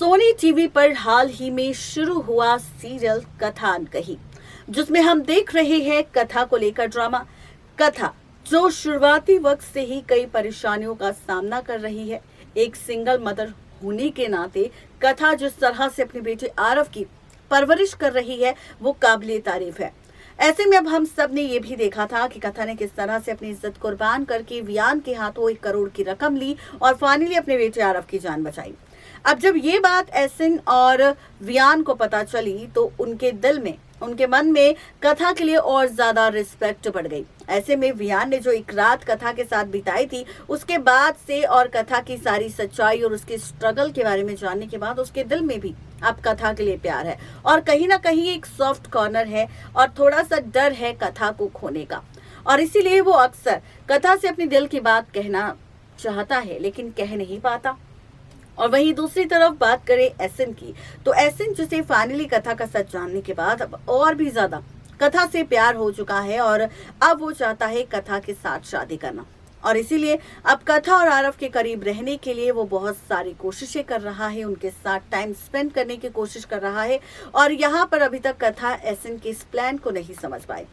Sony TV पर हाल ही में शुरू हुआ सीरियल कथा अनकही, जिसमें हम देख रहे हैं कथा को लेकर ड्रामा। कथा जो शुरुआती वक्त से ही कई परेशानियों का सामना कर रही है। एक सिंगल मदर होने के नाते कथा जिस तरह से अपने बेटे आरव की परवरिश कर रही है वो काबिले तारीफ है। ऐसे में अब हम सब ने ये भी देखा था कि कथा ने किस तरह से अपनी इज्जत कुर्बान करके वियान के हाथों 1 करोड़ की रकम ली और फाइनली अपने बेटे आरव की जान बचाई। अब जब ये बात एसिन और वियान को पता चली तो उनके मन में कथा के लिए और ज्यादा रिस्पेक्ट बढ़ गई। ऐसे में वियान ने जो एक रात कथा के साथ बिताई थी, उसके बाद से और कथा की सारी सच्चाई और उसके स्ट्रगल के बारे में जानने के बाद उसके दिल में भी अब कथा के लिए प्यार है और कहीं ना कहीं एक सॉफ्ट कॉर्नर है और थोड़ा सा डर है कथा को खोने का। और इसीलिए वो अक्सर कथा से अपनी दिल की बात कहना चाहता है लेकिन कह नहीं पाता। और वहीं दूसरी तरफ बात करें एसिन की, तो एसिन जिसे फाइनली कथा का सच जानने के बाद अब और भी ज्यादा कथा से प्यार हो चुका है और अब वो चाहता है कथा के साथ शादी करना। और इसीलिए अब कथा और आरव के करीब रहने के लिए वो बहुत सारी कोशिशें कर रहा है, उनके साथ टाइम स्पेंड करने की कोशिश कर रहा है। और यहाँ पर अभी तक कथा एसिन के इस प्लान को नहीं समझ पाई।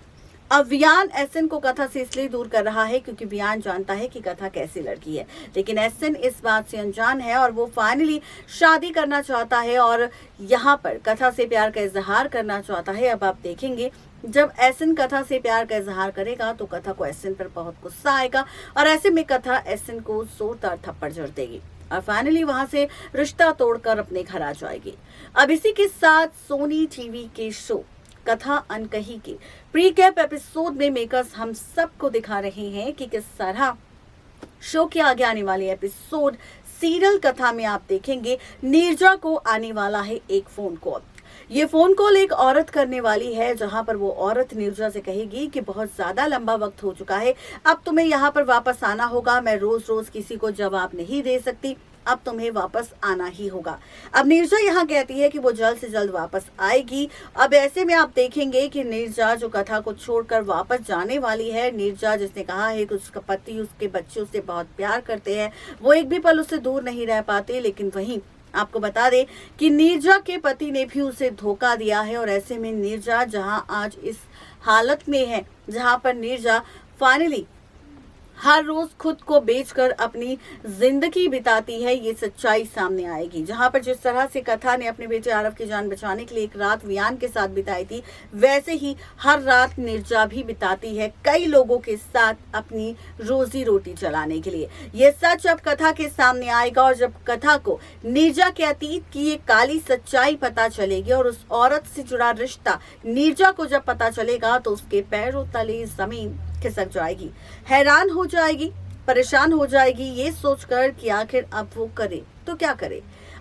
अब वियान एसिन को कथा से इसलिए दूर कर रहा है क्योंकि वियान जानता है कि कथा कैसी लड़की है, लेकिन एसिन इस बात से अनजान है और वो फाइनली शादी करना चाहता है और यहाँ पर कथा से प्यार का इजहार करना चाहता है। अब आप देखेंगे जब एसिन कथा से प्यार का इजहार करेगा तो कथा को एसिन पर बहुत गुस्सा आएगा और ऐसे में कथा एसिन को जोरदार थप्पड़ जड़ देगी और फाइनली वहां से रिश्ता तोड़कर अपने घर आ जाएगी। अब इसी के साथ सोनी टीवी के शो कथा अनकही के प्रीकैप एपिसोड में मेकर्स हम सबको दिखा रहे हैं कि किस तरह शो के आगे आने वाले एपिसोड सीरियल कथा में आप देखेंगे नीरजा को आने वाला है एक फोन कॉल। ये फोन कॉल एक औरत करने वाली है, जहां पर वो औरत नीरजा से कहेगी कि बहुत ज्यादा लंबा वक्त हो चुका है, अब तुम्हें यहाँ पर वापस आना होगा। मैं रोज रोज किसी को जवाब नहीं दे सकती, अब तुम्हें वापस आना ही होगा। अब नीरजा यहाँ कहती है कि वो जल्द से जल्द वापस आएगी। अब ऐसे में आप देखेंगे कि नीरजा जो कथा को छोड़कर वापस जाने वाली है, नीरजा जिसने कहा है कि उसका पति उसके बच्चे उससे बहुत प्यार करते हैं, वो एक भी पल उससे दूर नहीं रह पाते। लेकिन वहीं आपको बता दें कि नीरजा के पति ने भी उसे धोखा दिया है और ऐसे में नीरजा जहां आज इस हालत में है जहां पर नीरजा फाइनली हर रोज खुद को बेचकर अपनी जिंदगी बिताती है, ये सच्चाई सामने आएगी। जहां पर जिस तरह से कथा ने अपने बेटे आरव की जान बचाने के लिए एक रात वियान के साथ बिताई थी, वैसे ही हर रात नीरजा भी बिताती है कई लोगों के साथ अपनी रोजी रोटी चलाने के लिए। ये सच अब कथा के सामने आएगा और जब कथा को नीरजा के अतीत की ये काली सच्चाई पता चलेगी और उस औरत से जुड़ा रिश्ता नीरजा को जब पता चलेगा तो उसके पैरों तले जमीन खिसक जाएगी, हैरान हो जाएगी, परेशान हो जाएगी ये सोचकर कि आखिर अब वो करे तो क्या करे।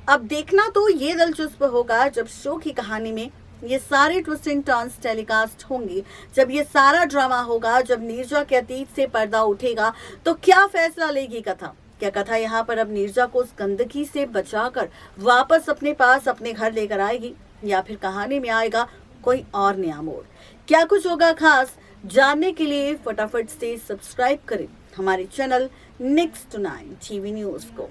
अब देखना तो ये दिलचस्प होगा जब शो की कहानी में ये सारे ट्विस्ट एंड टर्न्स टेलीकास्ट होंगे, जब ये सारा ड्रामा होगा, जब नीरजा के अतीत से पर्दा उठेगा तो क्या फैसला लेगी कथा। क्या कथा यहाँ पर अब नीरजा को उस गंदगी से बचाकर वापस अपने पास अपने घर लेकर आएगी या फिर कहानी में आएगा कोई और नया मोड़। क्या कुछ होगा खास, जानने के लिए फटाफट से सब्सक्राइब करें हमारे चैनल नेक्स्ट 9 टीवी न्यूज को।